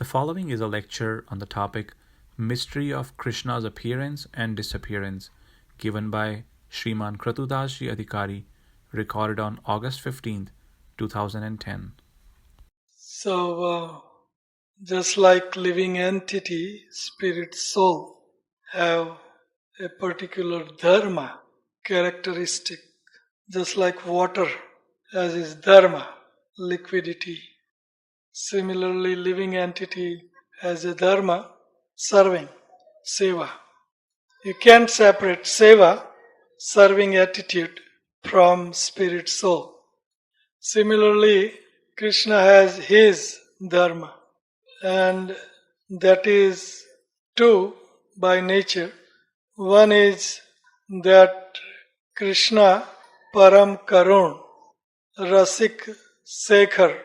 The following is a lecture on the topic Mystery of Krishna's Appearance and Disappearance, given by Shriman KratuDas Adhikari, recorded on August 15th, 2010. So, just like living entity, spirit, soul have a particular dharma, characteristic, just like water has its dharma, liquidity. Similarly, living entity has a dharma, serving, seva. You can't separate seva, serving attitude, from spirit soul. Similarly, Krishna has his dharma, and that is two by nature. One is that Krishna Param Karun, Rasik Sekhar,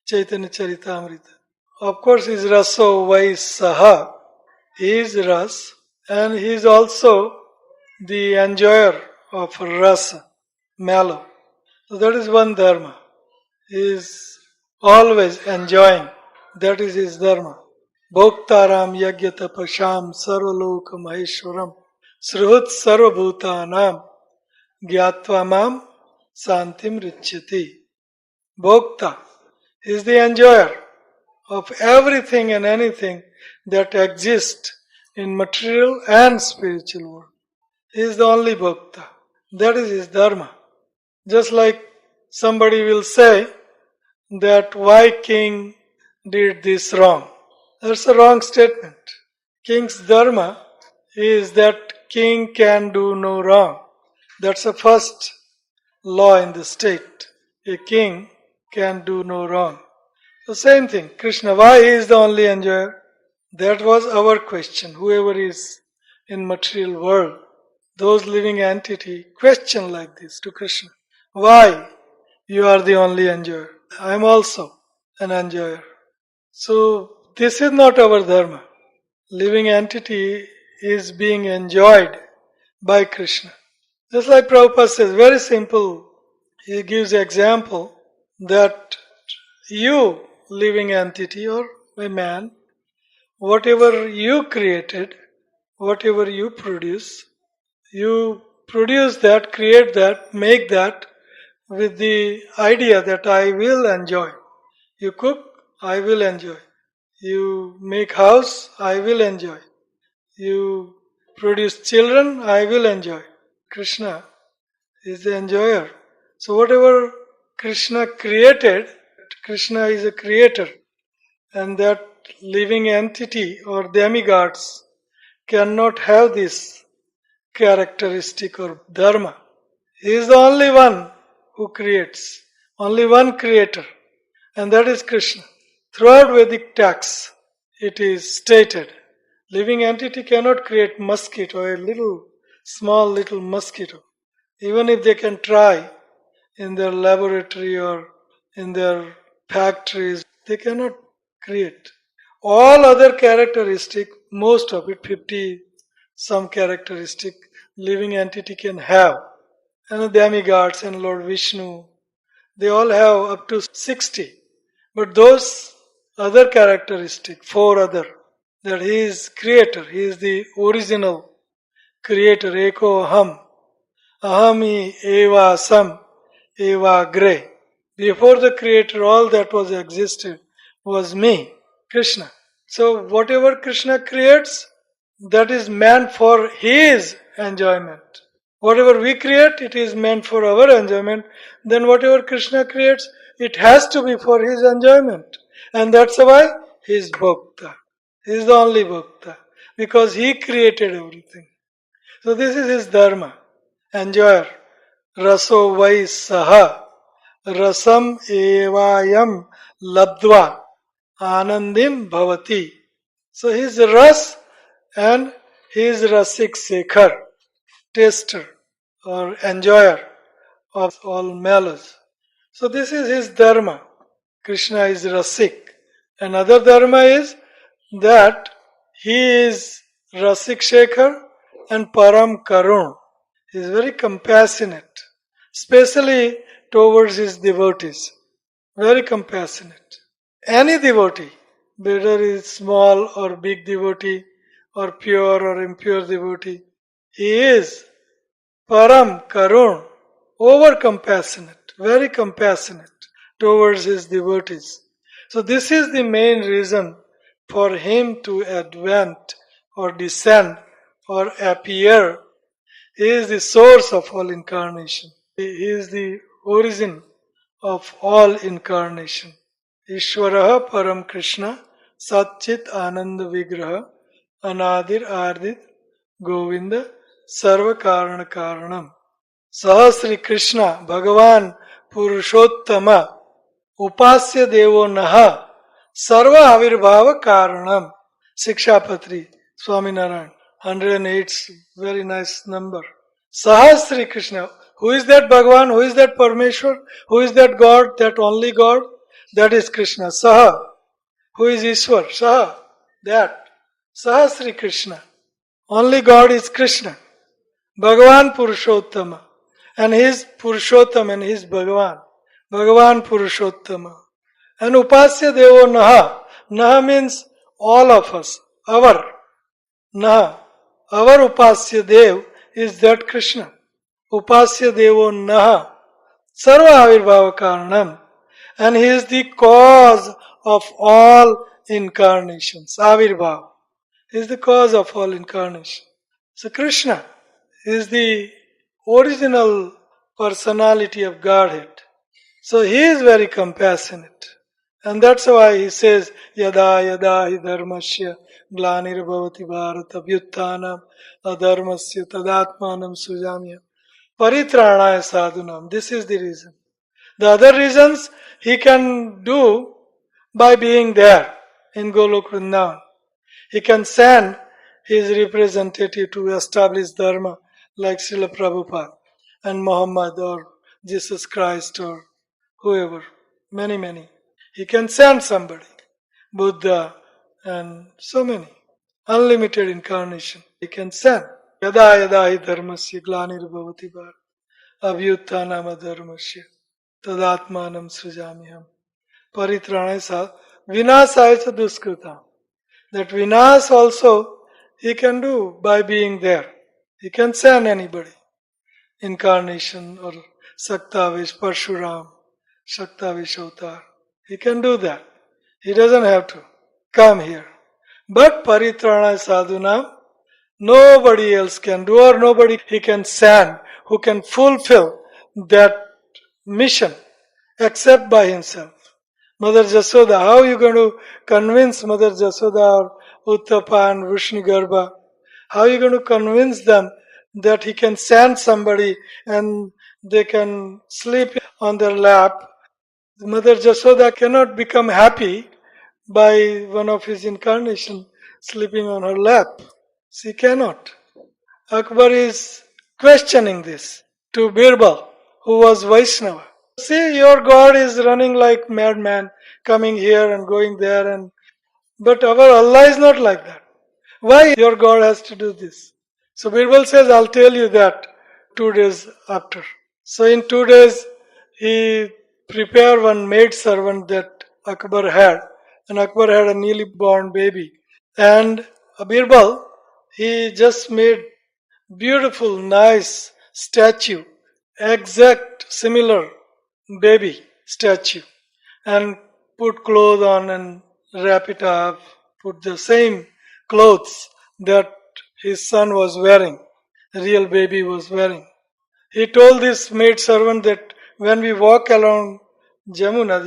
Chaitanya Charitamrita. Of course, is Raso Vai Saha. He is Ras, and he is also the enjoyer of Rasa, mellow. So that is one dharma. He is always enjoying. That is his dharma. Bhoktaram yagyata pasham sarvaloka maheshwaram sruhut sarvabhutanam gyatva mam santim richyati. Bhokta is the enjoyer of everything and anything that exists in material and spiritual world. He is the only Bhokta. That is his dharma. Just like somebody will say that why king did this wrong. That's a wrong statement. King's dharma is that king can do no wrong. That's the first law in the state. A king can do no wrong. The same thing, Krishna, why he is the only enjoyer? That was our question. Whoever is in material world, those living entity question like this to Krishna. Why you are the only enjoyer? I am also an enjoyer. So this is not our dharma. Living entity is being enjoyed by Krishna. Just like Prabhupada says, very simple. He gives example that you, living entity or a man, whatever you created, whatever you produce that, create that, make that with the idea that I will enjoy. You cook, I will enjoy. You make house, I will enjoy. You produce children, I will enjoy. Krishna is the enjoyer. So whatever Krishna created, Krishna is a creator. And that living entity or demigods cannot have this characteristic or dharma. He is the only one who creates, only one creator, and that is Krishna. Throughout Vedic texts, it is stated, living entity cannot create mosquito, a small little mosquito. Even if they can try in their laboratory or in their factories, they cannot create. All other characteristic, most of it, 50 some characteristic, living entity can have. And the demigods and Lord Vishnu, they all have up to 60. But those other characteristic, 4 other, that he is creator, he is the original creator, Eko Aham, Ahami Eva Sam, Eva Gre. Before the creator, all that was existed was me, Krishna. So whatever Krishna creates, that is meant for his enjoyment. Whatever we create, it is meant for our enjoyment. Then whatever Krishna creates, it has to be for his enjoyment. And that's why he is Bhokta. He is the only Bhokta. Because he created everything. So this is his dharma. Enjoyer. Raso vai saha. Rasam evayam labdva. Anandim bhavati. So he is ras and he is rasik sekhar. Taster or enjoyer of all mellows. So this is his dharma. Krishna is Rasik. Another dharma is that he is Rasik Shekhar and Param Karun. He is very compassionate, especially towards his devotees. Very compassionate. Any devotee, whether he is small or big devotee, or pure or impure devotee. He is Param Karun, over compassionate, very compassionate towards his devotees. So this is the main reason for him to advent or descend or appear. He is the source of all incarnation. He is the origin of all incarnation. Ishvaraha Param Krishna Satchit Ananda Vigraha Anadir Ardit Govinda Sarva Karana Karanam. सह श्री कृष्ण भगवान पुरुषोत्तम उपास्य देवो नः सर्व आविर्भाव कारणम. Shikshapatri Swaminarayan 108, very nice number. Sah Sri Krishna. Who is that Bhagavan? Who is that Parmeshwar? Who is that God? That only God? That is Krishna. Saha. Who is Ishwar? Saha. That. Sah Sri Krishna. Only God is Krishna. Bhagavan Purushottama. And his Purushottam and his Bhagavan. Bhagavan Purushottama. And Upasya Devo Naha. Naha means all of us. Our. Naha. Our Upasya Dev is that Krishna. Upasya Devo Naha. Sarva Avirbhava Karanam. And he is the cause of all incarnations. Avirbhava. He is the cause of all incarnation. So Krishna is the original personality of Godhead. So he is very compassionate. And that's why he says, Yada yada hi dharmasya glanir bhavati bharata vyuttanam adharmasya tadatmanam sujamya paritranaya sadhunam. This is the reason. The other reasons he can do by being there in Golok Vrindavan. He can send his representative to establish Dharma like Srila Prabhupada and Muhammad or Jesus Christ or whoever. Many, many. He can send somebody. Buddha and so many. Unlimited incarnation. He can send. Yada yada hi dharmasya glanir bhavati bhar abhyuttanam adharmasya tadatmanam srijamiham paritranaya sa vinasaya sa duskritam. That vinas also he can do by being there. He can send anybody. Incarnation or Saktavish, Parshuram, Saktavish Avatar. He can do that. He doesn't have to come here. But Paritrana Sadhuna, nobody else can do, or nobody he can send who can fulfill that mission except by himself. Mother Jasoda, how are you going to convince Mother Jasoda or Uttapa and Vishnugarbha? How are you going to convince them that he can send somebody and they can sleep on their lap? Mother Jasoda cannot become happy by one of his incarnation sleeping on her lap. She cannot. Akbar is questioning this to Birbal, who was Vaishnava. See, your God is running like madman, coming here and going there, but our Allah is not like that. Why your God has to do this? So Birbal says, I'll tell you that 2 days after. So in 2 days, he prepared one maid servant that Akbar had, and Akbar had a newly born baby. And Birbal, he just made beautiful, nice statue, exact similar baby statue, and put clothes on and wrap it up, put the same clothes that his son was wearing, real baby was wearing. He told this maid servant that when we walk along Jamuna,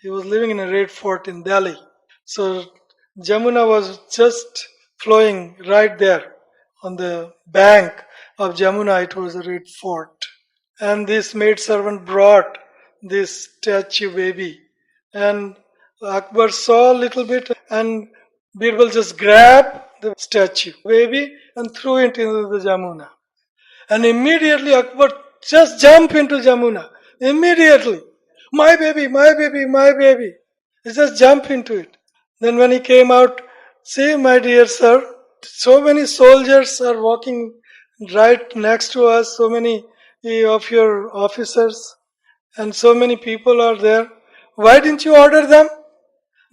he was living in a red fort in Delhi. So Jamuna was just flowing right there on the bank of Jamuna. It was a red fort. And this maid servant brought this statue baby. And Akbar saw a little bit, and Birbal just grabbed the statue baby and threw it into the Jamuna. And immediately Akbar just jumped into Jamuna. Immediately. My baby, my baby, my baby. He just jumped into it. Then when he came out, see, my dear sir, so many soldiers are walking right next to us, so many of your officers, and so many people are there. Why didn't you order them?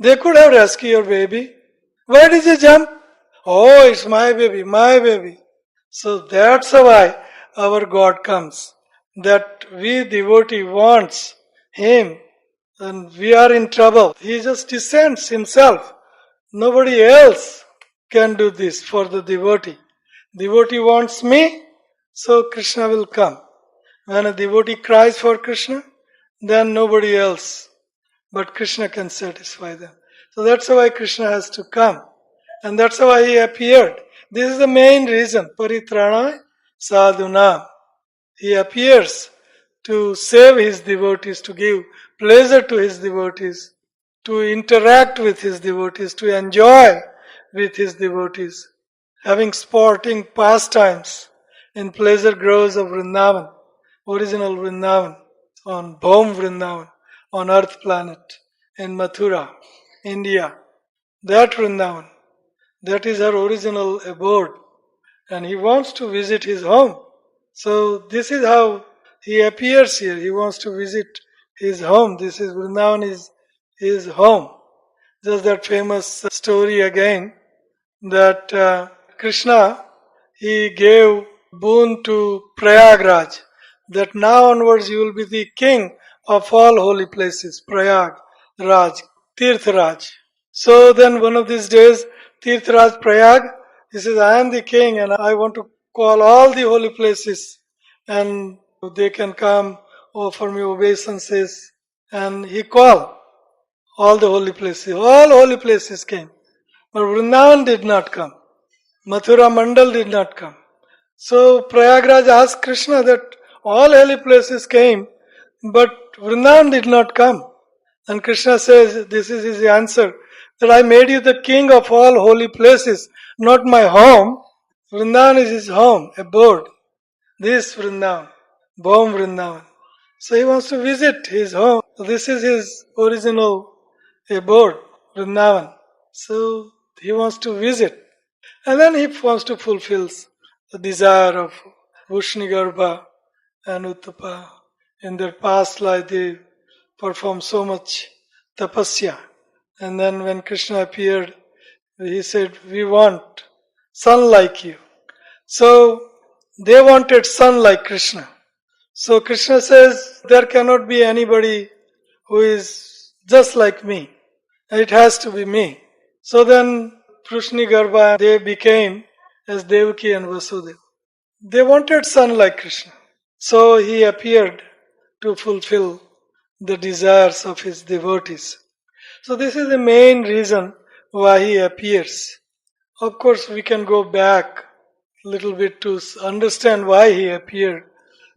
They could have rescued your baby. Why did you jump? Oh, it's my baby, my baby. So that's why our God comes. That we devotee wants Him and we are in trouble. He just descends Himself. Nobody else can do this for the devotee. Devotee wants me, so Krishna will come. When a devotee cries for Krishna, then nobody else but Krishna can satisfy them. So that's why Krishna has to come. And that's why he appeared. This is the main reason. Paritranaya sadhunam. He appears to save his devotees, to give pleasure to his devotees, to interact with his devotees, to enjoy with his devotees, having sporting pastimes in pleasure groves of Vrindavan, original Vrindavan, on Bhom Vrindavan, on Earth planet, in Mathura, India. That Vrindavan, that is her original abode, and he wants to visit his home. So this is how he appears here. He wants to visit his home. This is Vrindavan is his home. Just that famous story again that Krishna, he gave boon to Prayagraj that now onwards you will be the king of all holy places, Prayag, Raj, Tirthraj. So then one of these days, Tirthraj Prayag, he says, I am the king and I want to call all the holy places and they can come offer me obeisances. And he called all the holy places. All holy places came. But Vrindavan did not come. Mathura Mandal did not come. So Prayagraj asked Krishna that all holy places came, but Vrindavan did not come. And Krishna says, this is his answer, that I made you the king of all holy places, not my home. Vrindavan is his home, abode. This Vrindavan, Bhom Vrindavan. So he wants to visit his home. This is his original abode, Vrindavan. So he wants to visit. And then he wants to fulfill the desire of Vushnigarbha and Uttapa. In their past life, they performed so much tapasya. And then when Krishna appeared, he said, we want son like you. So they wanted son like Krishna. So Krishna says, there cannot be anybody who is just like me. It has to be me. So then Vrushni they became as Devaki and Vasudeva. They wanted son like Krishna. So he appeared to fulfill the desires of his devotees. So this is the main reason why he appears. Of course, we can go back a little bit to understand why he appeared.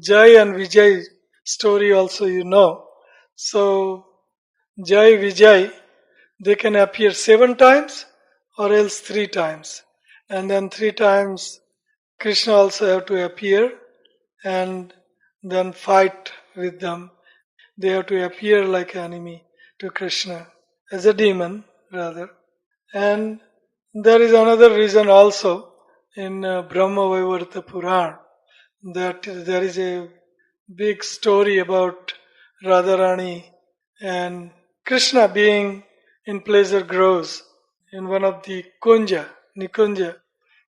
Jai and Vijay story also you know. So Jai, Vijay, they can appear 7 times or else 3 times. And then 3 times Krishna also have to appear and then fight with them. They have to appear like enemy to Krishna, as a demon rather. And there is another reason also in Brahma Vaivarta Puran that there is a big story about Radharani and Krishna being in pleasure groves in one of the Nikunja,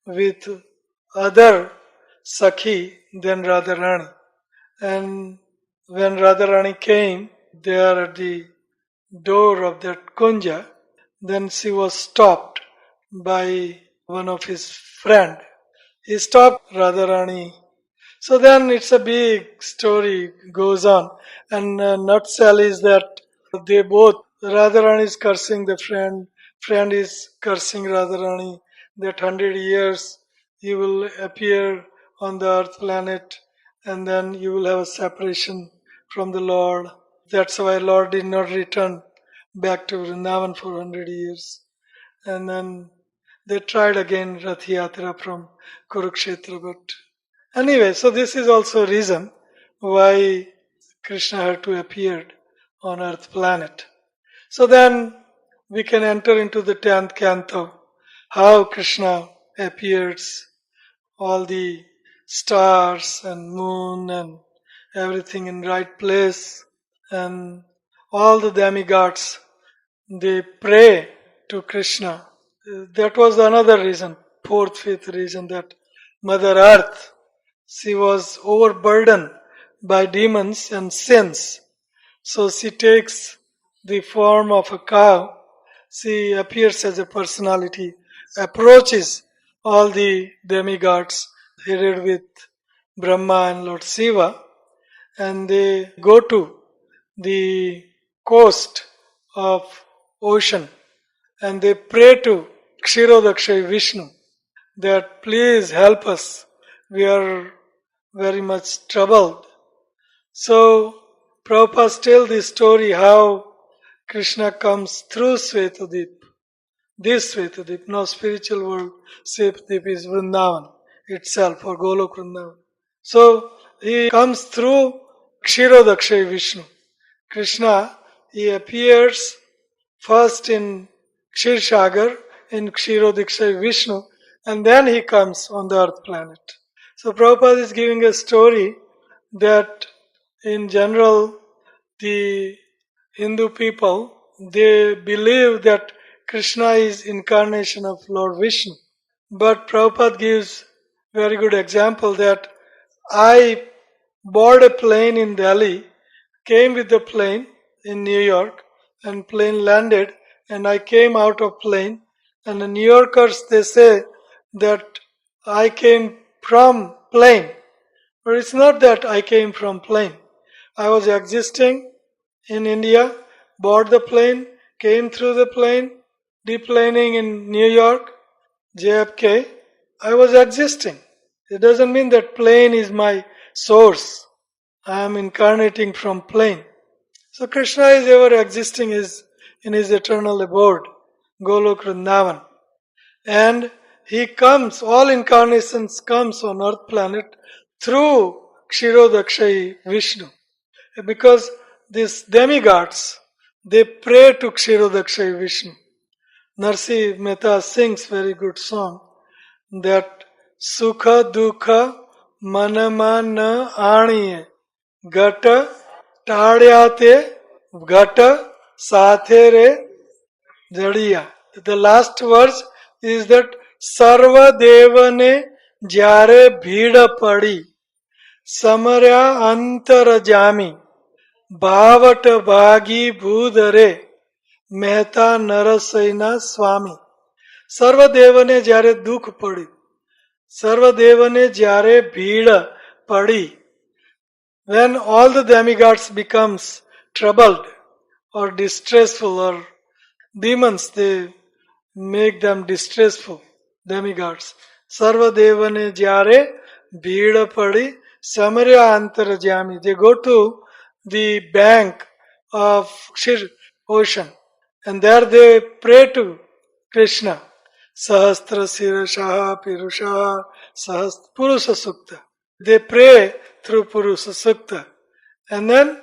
with other Sakhi than Radharani. And when Radharani came there at the door of that Kunja, then she was stopped by one of his friend. He stopped Radharani. So then it's a big story goes on. And nutshell is that they both, Radharani is cursing the friend is cursing Radharani, that 100 years you will appear on the earth planet and then you will have a separation from the Lord. That's why Lord did not return back to Vrindavan for 100 years. And then they tried again Rath Yatra from Kurukshetra, but anyway, so this is also a reason why Krishna had to appear on earth planet. So then we can enter into the 10th canto, how Krishna appears, all the stars and moon and everything in right place, and all the demigods, they pray to Krishna. That was another reason, fourth, fifth reason, that Mother Earth, she was overburdened by demons and sins. So she takes the form of a cow. She appears as a personality, approaches all the demigods headed with Brahma and Lord Shiva, and they go to the coast of ocean and they pray to Kshirodakshay Vishnu that please help us. We are very much troubled. So Prabhupada tells the story how Krishna comes through Svetadip. This Svetadip, now spiritual world, Svetadip is Vrindavan itself or Golok Vrindavan. So he comes through Kshirodakshay Vishnu. Krishna, he appears first in Kshirshagar, in Kshirodakshay Vishnu, and then he comes on the earth planet. So Prabhupada is giving a story that in general the Hindu people, they believe that Krishna is incarnation of Lord Vishnu. But Prabhupada gives very good example that I board a plane in Delhi, came with the plane in New York, and plane landed, and I came out of plane, and the New Yorkers, they say that I came from plane. But it's not that I came from plane. I was existing in India, board the plane, came through the plane, deplaning in New York, JFK. I was existing. It doesn't mean that plane is my source. I am incarnating from plane. So Krishna is ever existing in his eternal abode, Golok Vrindavan. And he comes, all incarnations comes on earth planet through Kshirodakshay Vishnu. Because these demigods, they pray to Kshirodakshay Vishnu. Narsi Mehta sings very good song that Sukha Dukha Manama na Aniye Gata Tadyate Gata Sathere Jadiya. The last verse is that Sarva Devane Jare Bhida Padi Samarya Antara Jami Bhavat Bhagi Bhudare Mehta Narasayna Swami. Sarvadevaને જ્યારે દુઃખ પડી, Sarvadevaને જ્યારે ભીડ પડી, when all the demigods becomes troubled or distressful, or demons, they make them distressful, demigods. Sarvadevane jare bhida padi samarya antarjami. They go to the bank of Kshir ocean and there they pray to Krishna. Sahastra Sirashaha Pirushaha Sahastra Purusa Sukta. They pray through Purusa Sukta. And then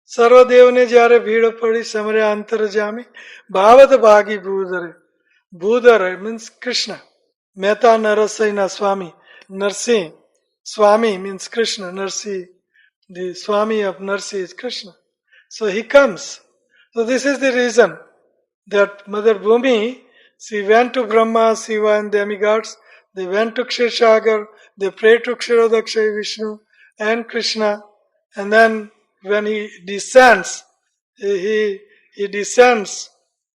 Sarvadevane jare bhida padi samarya antarjami bhavat bhagi bhudare. Bhudare means Krishna. Mehta Narasayana Swami. Narsi. Swami means Krishna. Narsi. The Swami of Narsi is Krishna. So he comes. So this is the reason that Mother Bhumi, she went to Brahma, Shiva and demigods. They went to Kshirshagar. They prayed to Kshirodakshay Vishnu and Krishna. And then when he descends, he descends,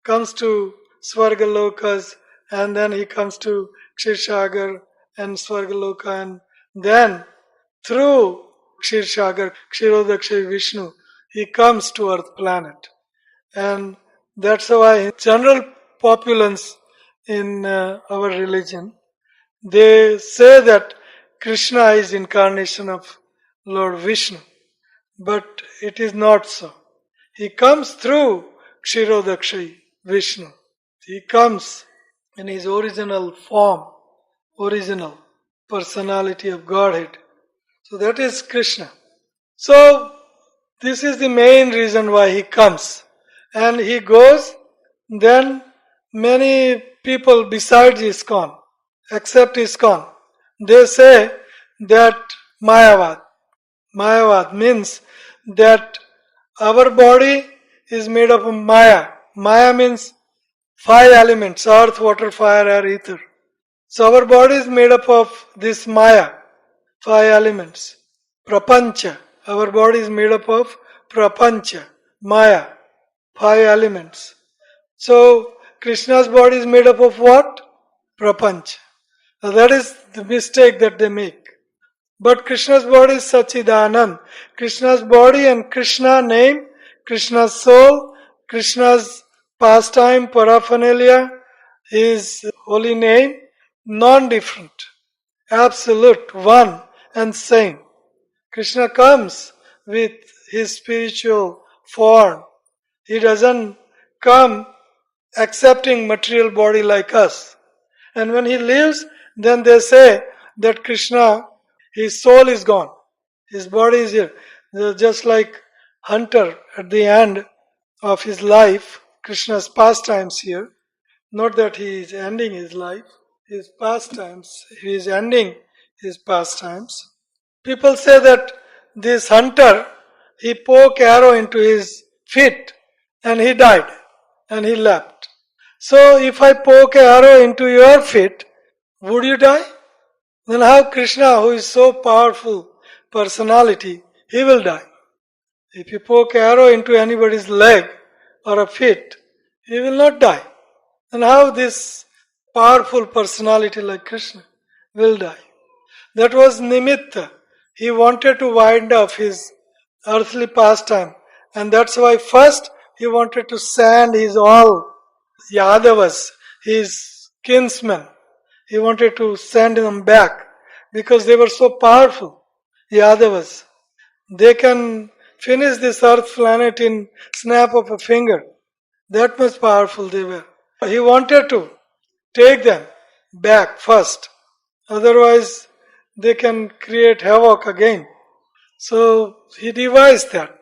comes to Svargalokas, and then he comes to Kshirshagar and Svargaloka, and then through Kshirshagar, Kshirodakshay Vishnu, he comes to earth planet. And that's why general populace in our religion, they say that Krishna is incarnation of Lord Vishnu. But it is not so. He comes through Kshirodakshay Vishnu. He comes in his original form, original personality of Godhead. So that is Krishna. So this is the main reason why he comes. And he goes, then many people besides ISKCON, except ISKCON, they say that Mayavad means that our body is made up of Maya. Maya means 5 elements: earth, water, fire, air, ether. So our body is made up of this Maya, 5 elements. Prapancha. Our body is made up of Prapancha, Maya, 5 elements. So Krishna's body is made up of what? Prapancha. So that is the mistake that they make. But Krishna's body is Sachidanand. Krishna's body and Krishna name, Krishna's soul, Krishna's pastime, paraphernalia, his holy name, non-different, absolute, one and same. Krishna comes with his spiritual form. He doesn't come accepting material body like us. And when he leaves, then they say that Krishna, his soul is gone. His body is here. Just like hunter at the end of his life, Krishna's pastimes here. Not that he is ending his life, his pastimes. He is ending his pastimes. People say that this hunter, he poked arrow into his feet and he died and he left. So if I poke an arrow into your feet, would you die? Then how Krishna, who is so powerful personality, he will die. If you poke an arrow into anybody's leg or a feet, he will not die. Then how this powerful personality like Krishna will die? That was nimitta. He wanted to wind up his earthly pastime, and that's why first he wanted to send his all Yadavas, his kinsmen. He wanted to send them back because they were so powerful. Yadavas, they can finish this earth planet in snap of a finger. That much powerful they were. He wanted to take them back first. Otherwise, they can create havoc again. So he devised that.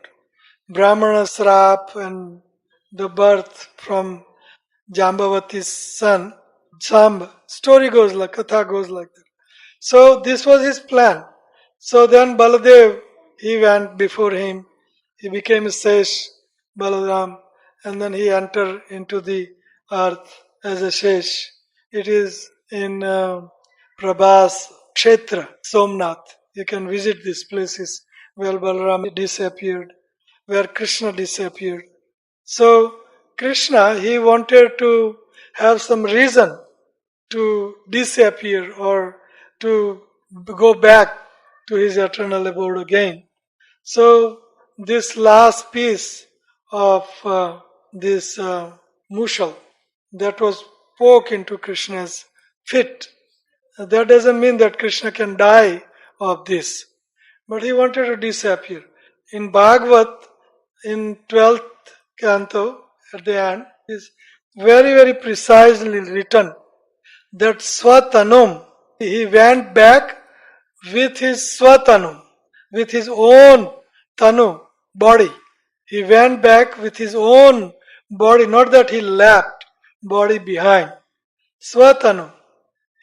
Brahmana Srap and the birth from Jambavati's son, Samba. Story goes like, Katha goes like that. So this was his plan. So then Baladev, he went before him. He became a Shesh, Balaram, and then he entered into the earth as a Shesh. It is in Prabhas Kshetra, Somnath. You can visit these places where Balaram disappeared, where Krishna disappeared. So Krishna, he wanted to have some reason to disappear or to go back to his eternal abode again. So this last piece of this mushal that was poked into Krishna's feet, that doesn't mean that Krishna can die of this, but he wanted to disappear. In Bhagavad, in 12th canto, at the end, is very, very precisely written that Swatanum, he went back with his Swatanum, with his own Tanu, body. He went back with his own body, not that he left body behind. Swatanum,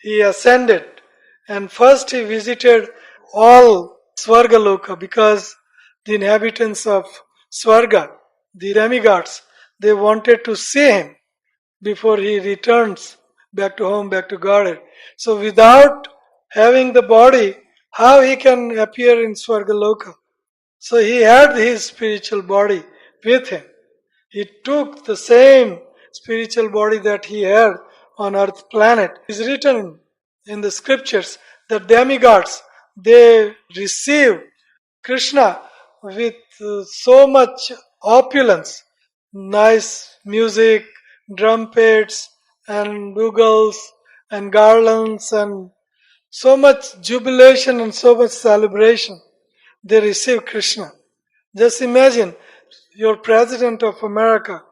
he ascended, and first he visited all Swargaloka because the inhabitants of Swarga, the demigods, they wanted to see him before he returns back to home, back to Godhead. So without having the body, how he can appear in Swargaloka? So he had his spiritual body with him. He took the same spiritual body that he had on earth planet. It's written in the scriptures that demigods, they receive Krishna with so much opulence, nice music, trumpets and bugles and garlands and so much jubilation and so much celebration. They receive Krishna. Just imagine your President of America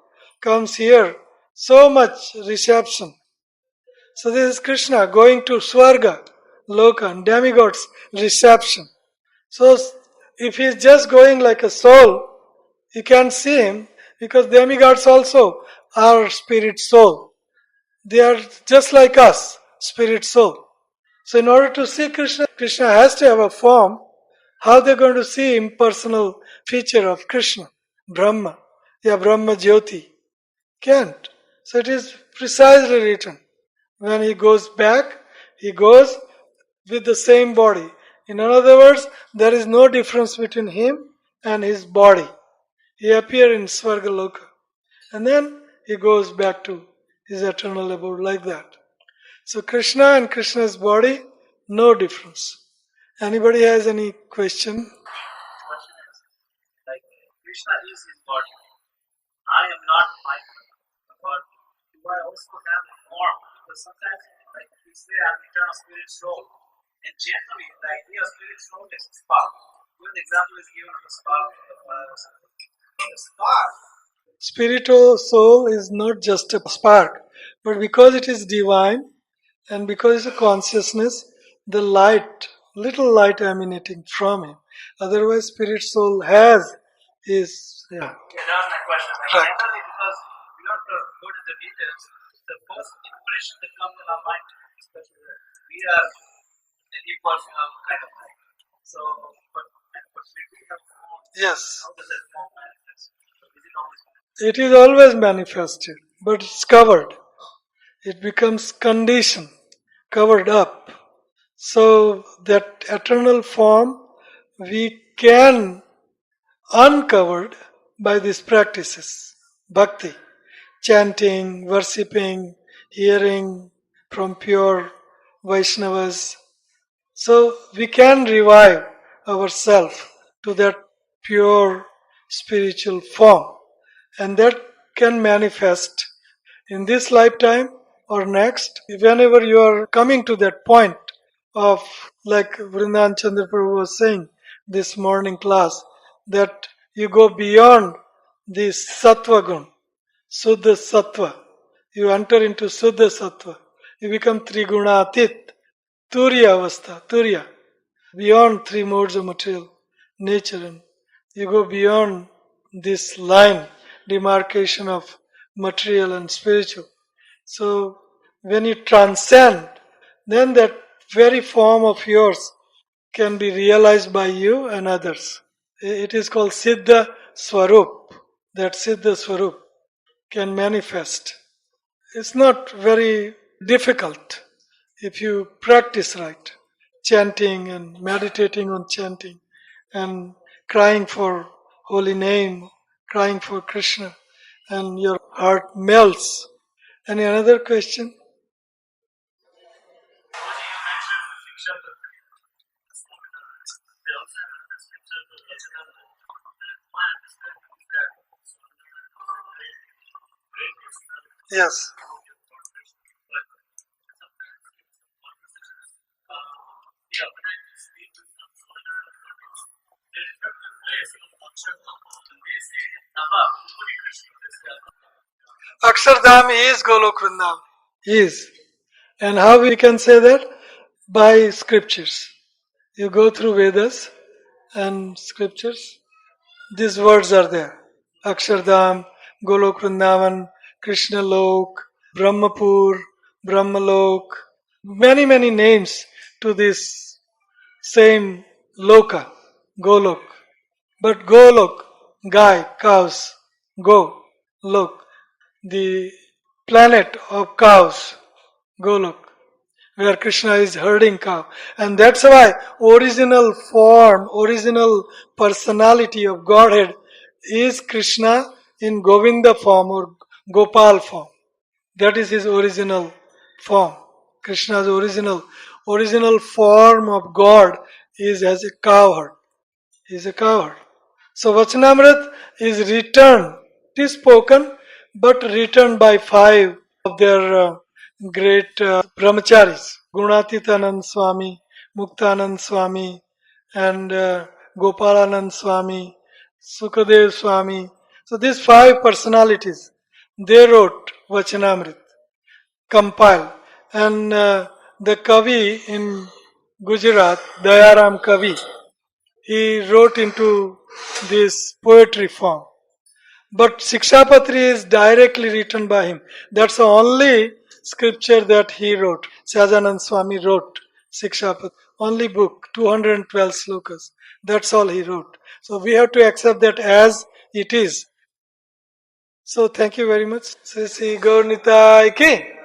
comes here, so much reception. So this is Krishna going to Swarga, Loka, and demigods reception. So if he is just going like a soul, you can't see him because demigods also are spirit soul. They are just like us, spirit soul. So in order to see Krishna, Krishna has to have a form. How they're going to see impersonal feature of Krishna? Brahma. Yeah, Brahma Jyoti. Can't. So it is precisely written. When he goes back, he goes with the same body. In other words, there is no difference between him and his body. He appears in Svargaloka. And then he goes back to his eternal abode like that. So Krishna and Krishna's body, no difference. Anybody has any question? Like Krishna is his body. I am not my body. Do I also have a form? Because sometimes, like we say, I'm eternal spirit soul. And generally, the idea of spirit soul is a spark. One example is given of the spark of the fire or something. The spark. Spiritual soul is not just a spark, but because it is divine and because it's a consciousness, the light, little light emanating from him. Otherwise, spirit soul has is Yeah, that was my question. Right. Generally, because we don't go to the details, the first impression that comes in our mind, especially that we are an impersonal kind of thing. So, but we do have form. Yes. How does that form manifest? Is it always It is always manifested, but it's covered. It becomes conditioned, covered up. So that eternal form we can uncovered by these practices. Bhakti, chanting, worshipping, hearing from pure Vaishnavas. So we can revive ourselves to that pure spiritual form. And that can manifest in this lifetime or next. Whenever you are coming to that point of, like Vrindavan Chandra Prabhu was saying this morning class, that you go beyond this sattva gun, Suddha sattva. You enter into Suddha sattva. You become Triguna Atit, Turiya avastha, Turiya, beyond three modes of material nature. And you go beyond this line, demarcation of material and spiritual. So when you transcend, then that very form of yours can be realized by you and others. It is called Siddha Swarup. That Siddha Swarup can manifest. It's not very difficult if you practice right. Chanting and meditating on chanting and crying for holy name, crying for Krishna, and your heart melts. Any another question? Yes. Akshardham is Golok Vrindavan. Is. And how we can say that? By scriptures. You go through Vedas and scriptures. These words are there. Akshardham, Golok Vrindavan, Krishna Lok, Brahmapur, Brahmalok. Many names to this same Loka, Golok. But Golok, Guy, cows, Go, Lok, the planet of cows, Golok, where Krishna is herding cow. And that's why original form, original personality of Godhead is Krishna in Govinda form or Gopal form. That is his original form. Krishna's original form of God is as a cowherd. He is a cowherd. So Vachanamrit is returned. It is spoken, but written by five of their great brahmacharis. Gunatitanand Swami, Muktanand Swami, and Gopalanand Swami, Sukadev Swami. So these five personalities, they wrote Vachanamrit, compiled. And the Kavi in Gujarat, Dayaram Kavi, he wrote into this poetry form. But Sikshapatri is directly written by him. That's the only scripture that he wrote. Sajanand Swami wrote Sikshapatri. Only book, 212 slokas. That's all he wrote. So we have to accept that as it is. So thank you very much. Sri Gaur Nitai ki.